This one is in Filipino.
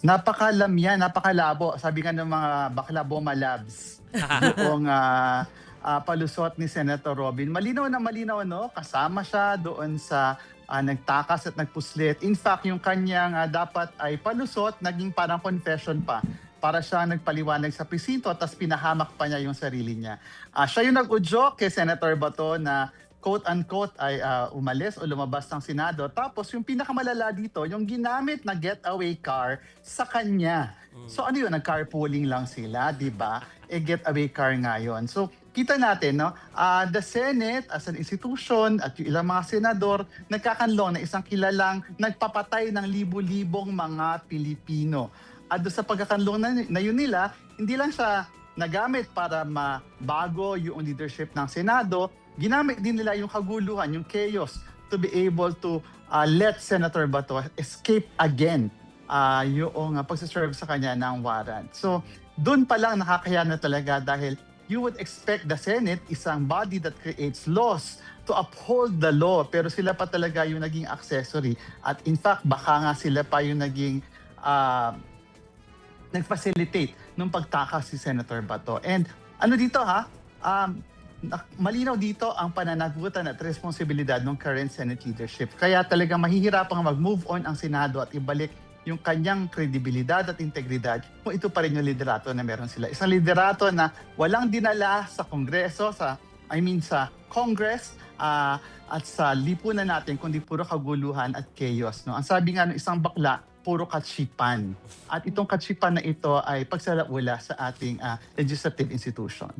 Napakalam yan, napakalabo. Sabi nga ng mga bakla Boma Labs, yung palusot ni Senator Robin. Malinaw na malinaw, no? Kasama siya doon sa nagtakas at nagpuslit. In fact, yung kanyang dapat ay palusot, naging parang confession pa para siya nagpaliwanag sa presinto, tapos pinahamak pa niya yung sarili niya. Siya yung nag-udyok kay Senator Bato na quote-unquote ay umalis o lumabas ng Senado. Tapos yung pinakamalala dito, yung ginamit na getaway car sa kanya. So ano yun, nag-carpooling lang sila, di ba? Getaway car nga yun. So kita natin, no? The Senate as an institution at yung ilang mga senador, nagkakanlong na isang kilalang nagpapatay ng libu-libong mga Pilipino. At doon sa pagkakanlong na yun nila, hindi lang siya nagamit para mabago yung leadership ng Senado, ginamit din nila yung kaguluhan, yung chaos to be able to let Senator Bato escape again yung pagsaserve sa kanya ng warrant. So doon pa lang nakakaya na talaga dahil you would expect the Senate, isang body that creates laws, to uphold the law. Pero sila pa talaga yung naging accessory. At in fact, baka nga sila pa yung naging nag-facilitate nung pagtakas si Senator Bato. And ano dito malinaw dito ang pananagutan at responsibilidad ng current Senate leadership. Kaya talagang mahihirapang mag-move on ang Senado at ibalik yung kanyang kredibilidad at integridad kung ito pa rin yung liderato na meron sila. Isang liderato na walang dinala sa Kongreso, sa Congress at sa lipunan natin, kundi puro kaguluhan at chaos. No? Ang sabi nga ng isang bakla, puro katsipan. At itong katsipan na ito ay pagsalaula sa ating legislative institution.